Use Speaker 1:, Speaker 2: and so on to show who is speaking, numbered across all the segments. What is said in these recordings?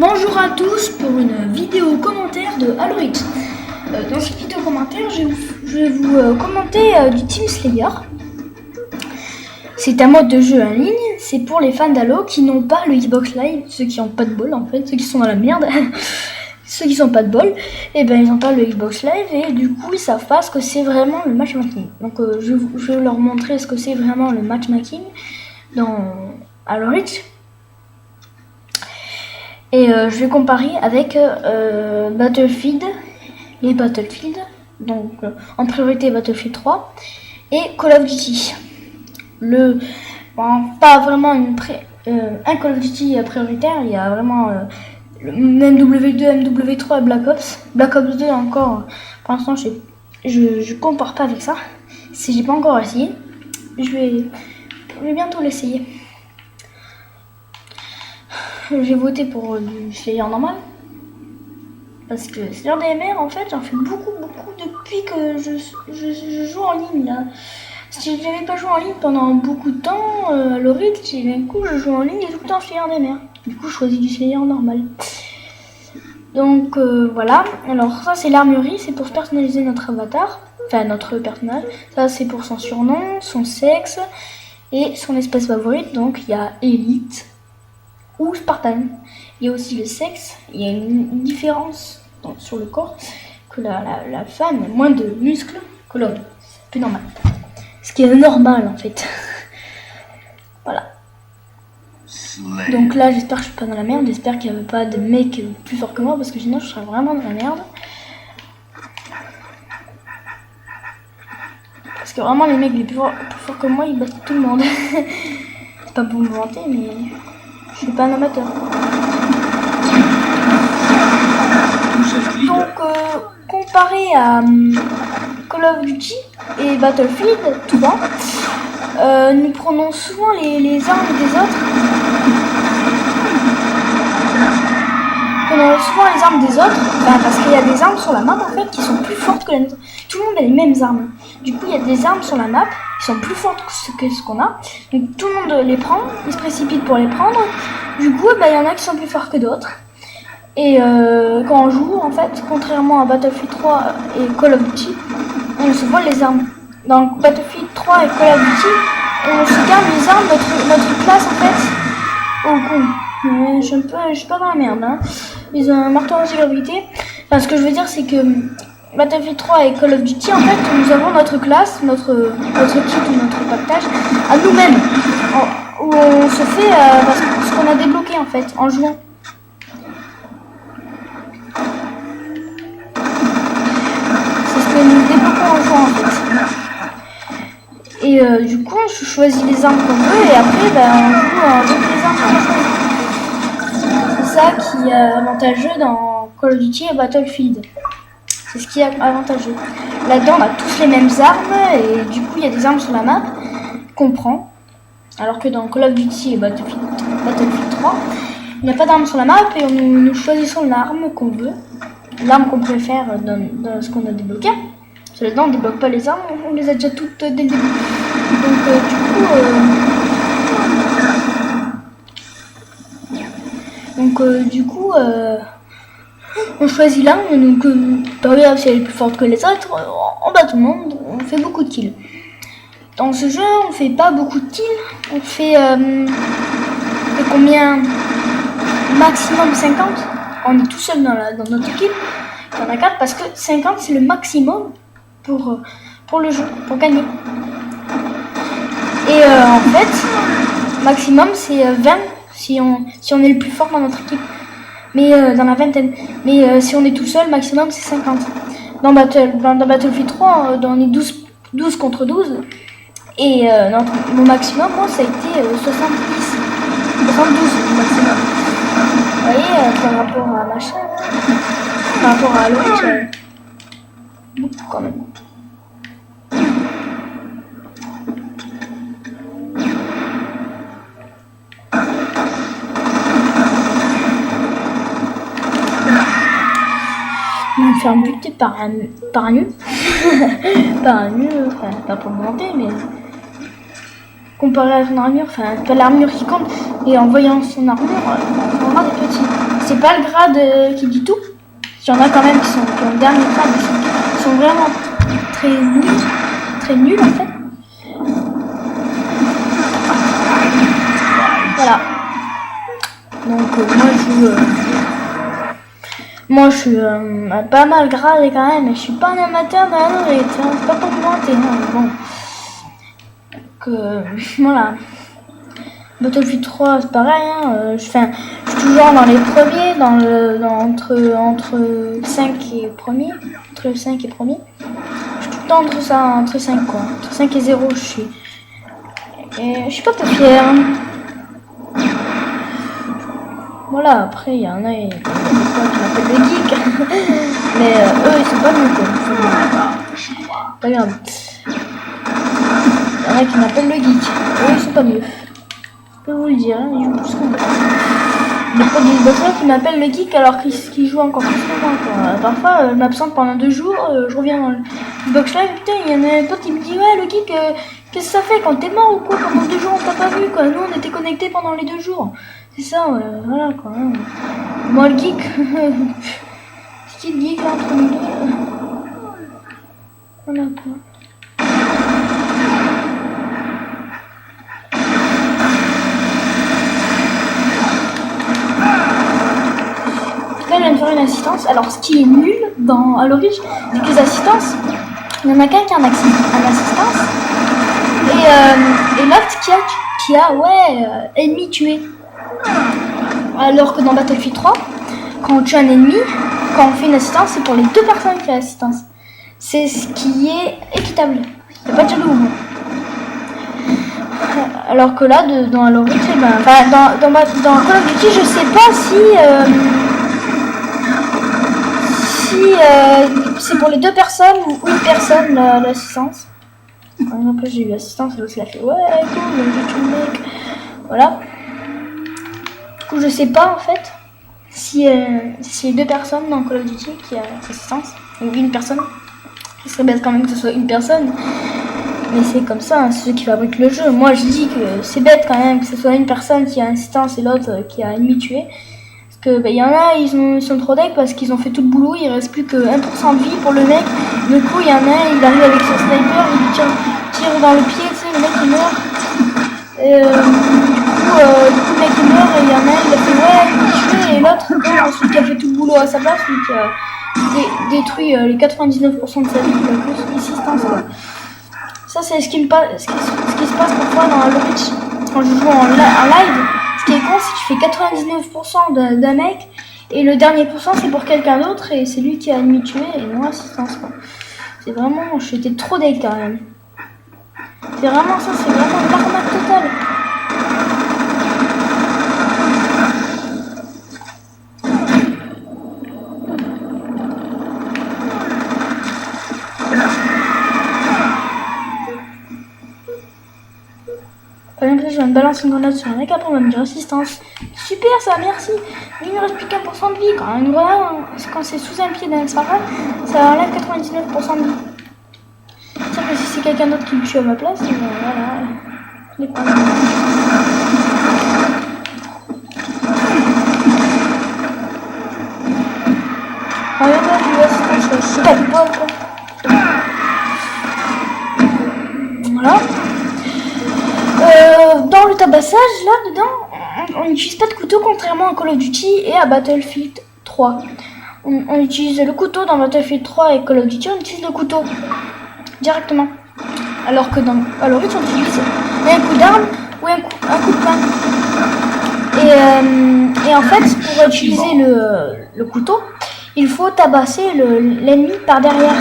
Speaker 1: Bonjour à tous pour une vidéo commentaire de Halo Reach. Dans cette vidéo commentaire, je vais vous commenter du Team Slayer. C'est un mode de jeu en ligne, c'est pour les fans d'Halo qui n'ont pas le Xbox Live, ceux qui n'ont pas de bol en fait, ceux qui sont dans la merde. Ceux qui n'ont pas de bol, et ben ils n'ont pas le Xbox Live et du coup ils savent pas ce que c'est vraiment le matchmaking. Donc je vais leur montrer ce que c'est vraiment le matchmaking dans Halo Reach. Et je vais comparer avec Battlefield, les Battlefield, donc en priorité Battlefield 3 et Call of Duty. Pas vraiment un Call of Duty prioritaire, il y a vraiment le MW2, MW3 et Black Ops. Black Ops 2 encore, pour l'instant je compare pas avec ça. Si j'ai pas encore essayé, je vais bientôt l'essayer. J'ai voté pour du Slayer normal. Parce que Slayer DMR, en fait, j'en fais beaucoup depuis que je joue en ligne là. Si j'avais pas joué en ligne pendant beaucoup de temps, à l'Orite, d'un coup je joue en ligne et tout le temps Slayer DMR. Du coup je choisis du Slayer normal. Donc voilà. Alors ça c'est l'armurerie, c'est pour personnaliser notre avatar. Enfin notre personnage. Ça c'est pour son surnom, son sexe et son espèce favorite. Donc il y a Elite ou Spartan. Il y a aussi le sexe. Il y a une différence sur le corps, que la femme a moins de muscles que l'homme. C'est plus normal. Ce qui est normal en fait. Voilà. Donc là j'espère que je suis pas dans la merde. J'espère qu'il n'y avait pas de mecs plus forts que moi, parce que sinon je serais vraiment dans la merde. Parce que vraiment les mecs les plus forts que moi ils battent tout le monde. C'est pas pour me vanter, mais je suis pas un amateur. Donc comparé à Call of Duty et Battlefield, tout bas, nous prenons souvent les armes des autres. Parce qu'il y a des armes sur la map en fait qui sont plus fortes que les nôtres. Tout le monde a les mêmes armes. Du coup il y a des armes sur la map qui sont plus fortes que ce qu'on a. Donc tout le monde les prend, il se précipite pour les prendre. Du coup il y en a qui sont plus forts que d'autres. Et quand on joue en fait, contrairement à Battlefield 3 et Call of Duty, on se vole les armes. Dans Battlefield 3 et Call of Duty, on se garde les armes, notre classe en fait, au con. Je suis pas dans la merde, hein. Ils ont un marteau anti-gravité. Enfin, ce que je veux dire, c'est que Battlefield 3 et Call of Duty, en fait, nous avons notre classe, notre kit ou notre pactage à nous-mêmes, où on se fait ce qu'on a débloqué en fait en jouant. C'est ce que nous débloquons en jouant en fait. Et du coup, on choisit les armes qu'on veut et après, on joue avec les armes qu'on choisit. C'est ça qui est avantageux dans Call of Duty et Battlefield. C'est ce qui est avantageux. Là-dedans, on a tous les mêmes armes et du coup, il y a des armes sur la map qu'on prend. Alors que dans Call of Duty et Battlefield 3, il n'y a pas d'armes sur la map et nous choisissons l'arme qu'on veut, l'arme qu'on préfère dans ce qu'on a débloqué. Parce que là-dedans, on ne débloque pas les armes, on les a déjà toutes dès le début. Donc du coup, on choisit l'arme, donc pas grave si elle est plus forte que les autres, on bat tout le monde, on fait beaucoup de kills. Dans ce jeu, on fait pas beaucoup de kills, on fait combien? Maximum 50. On est tout seul dans notre équipe, il y en a 4 parce que 50 c'est le maximum pour le jeu, pour gagner. Et en fait, maximum c'est 20 si on est le plus fort dans notre équipe. Mais dans la vingtaine. Mais si on est tout seul, maximum c'est 50. Dans Battlefield 3, on est 12 contre 12. Et mon maximum, moi, ça a été 72 maximum. Vous voyez, par rapport à machin, par rapport à l'autre, beaucoup quand même. Je vais me faire buter par un nœud. Par un nœud, enfin, pas pour me vanter, mais comparé à son armure, enfin, pas l'armure qui compte, et en voyant son armure, on aura des petits. c'est pas le grade qui dit tout. Il y en a quand même qui ont le dernier grade, qui sont vraiment très nuls en fait. Voilà. Donc moi je suis pas mal gradé quand même, mais je suis pas un amateur de la nourriture, c'est pas pour me vanter, bon. Donc voilà. Battlefield 3 c'est pareil, je suis toujours dans les premiers, entre 5 et premier. Entre le 5 et premier. Je suis tout le temps entre 5 quoi. Entre 5 et 0 je suis. Et je suis pas fière. Voilà, après il y en a qui m'appellent le geek. Mais eux ils sont pas mieux quoi. Pas grave. Il y en a qui m'appellent le geek. Eux ils sont pas mieux. Je peux vous le dire, ils jouent plus que moi. Les potes du Xbox qui m'appellent le geek alors qu'ils jouent encore plus que moi quoi. Parfois je m'absente pendant 2 jours, je reviens dans le Xbox Live, putain il y en a un pote qui me dit ouais le geek qu'est-ce que ça fait quand t'es mort ou quoi, pendant 2 jours on t'a pas vu quoi, nous on était connectés pendant les 2 jours. C'est ça voilà quoi. Moi le geek, c'est qui le geek là entre les deux voilà quoi. Là, je viens de faire une assistance. Alors, ce qui est nul dans Halo Reach, c'est que les assistances, il y en a qu'un qui a une assistance. Et l'autre qui a ennemi tué. Alors que dans Battlefield 3, quand on tue un ennemi, quand on fait une assistance, c'est pour les 2 personnes qui ont l'assistance. C'est ce qui est équitable. Il n'y a pas de jaloux. Alors que là, dans Halo Reach, dans Call of Duty, je sais pas si c'est pour les 2 personnes ou une personne l'assistance. Par exemple, j'ai eu l'assistance, l'autre il a fait ouais, cool, j'ai tué le mec. Voilà. Du coup, je sais pas en fait si c'est 2 personnes dans Call of Duty qui a l'assistance, ou une personne. Ce serait bête quand même que ce soit une personne. Mais c'est comme ça, c'est ceux qui fabriquent le jeu. Moi, je dis que c'est bête quand même que ce soit une personne qui a l'assistance et l'autre qui a ennemi tué. Que y en a ils sont trop deck parce qu'ils ont fait tout le boulot, il reste plus que 1% de vie pour le mec. Du coup il y en a, il arrive avec son sniper, il lui tire dans le pied, tu sais, le mec il meurt. Et du coup le mec il meurt et il y en a, il a fait ouais, il est tué, et l'autre, celui qui a fait tout le boulot à sa place, celui qui a détruit les 99% de sa vie, il a plus d'assistance quoi. Ça c'est ce qui se passe parfois dans Halo Reach quand je joue en live. Ce qui est con, c'est que tu fais 99% d'un mec et le dernier pourcent c'est pour quelqu'un d'autre et c'est lui qui a ennemi tué et non assistance quoi. C'est vraiment, j'étais trop deck quand même. C'est vraiment ça, c'est vraiment l'arnaque totale. Par exemple, je viens de balancer une grenade sur un mec, après on va me dire assistance. Super ça, merci. Mais il me reste plus qu'1% de vie. Quand une grenade, quand c'est sous un pied d'un Xparad, ça enlève 99% de vie. C'est-à-dire que si c'est quelqu'un d'autre qui me tue à ma place, voilà. Je l'ai pas. Ah ouais, je vais assistance, je tape pas quoi. Voilà. Dans le tabassage, là dedans, on n'utilise pas de couteau contrairement à Call of Duty et à Battlefield 3. On utilise le couteau dans Battlefield 3 et Call of Duty, on utilise le couteau directement. Alors que dans Halo Reach, on utilise un coup d'arme ou un coup de main. Et en fait, pour utiliser le couteau, il faut tabasser l'ennemi par derrière.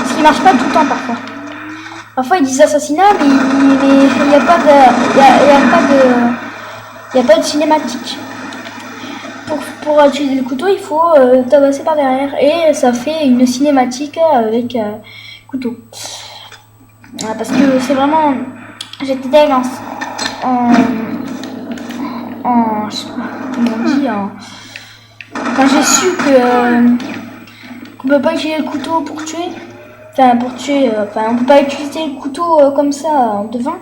Speaker 1: Ce qui marche pas tout le temps parfois. Parfois ils disent assassinat, mais il n'y a pas de cinématique. Pour utiliser le couteau, il faut tabasser par derrière et ça fait une cinématique avec couteau. Parce que c'est vraiment, j'étais deg quand j'ai su qu'on peut pas utiliser le couteau pour tuer. On peut pas utiliser le couteau comme ça en devant.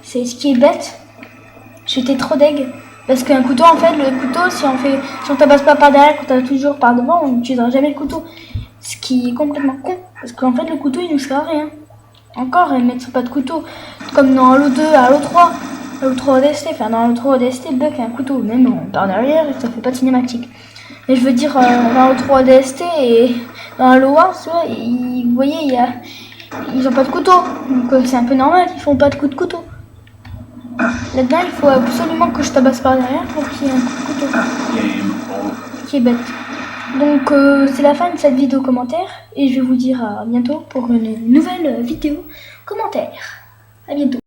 Speaker 1: C'est ce qui est bête. J'étais trop deg. Parce qu'un couteau, en fait, le couteau, si on tabasse pas par derrière, qu'on tabasse toujours par devant, on n'utilisera jamais le couteau. Ce qui est complètement con. Parce qu'en fait, le couteau, il nous sert à rien. Encore, ils mettent pas de couteau. Comme dans Halo 2, Halo 3. Halo 3 ODST. Enfin, dans Halo 3 ODST, Buck a un couteau. Même par derrière, ça fait pas de cinématique. Mais je veux dire, dans Halo 3 ODST et dans Halo 1, vous voyez, ils ont pas de couteau. Donc c'est un peu normal, ils font pas de coup de couteau. Là-dedans, il faut absolument que je tabasse par derrière pour qu'il y ait un coup de couteau. Qui est bête. Donc c'est la fin de cette vidéo commentaire et je vais vous dire à bientôt pour une nouvelle vidéo commentaire. À bientôt.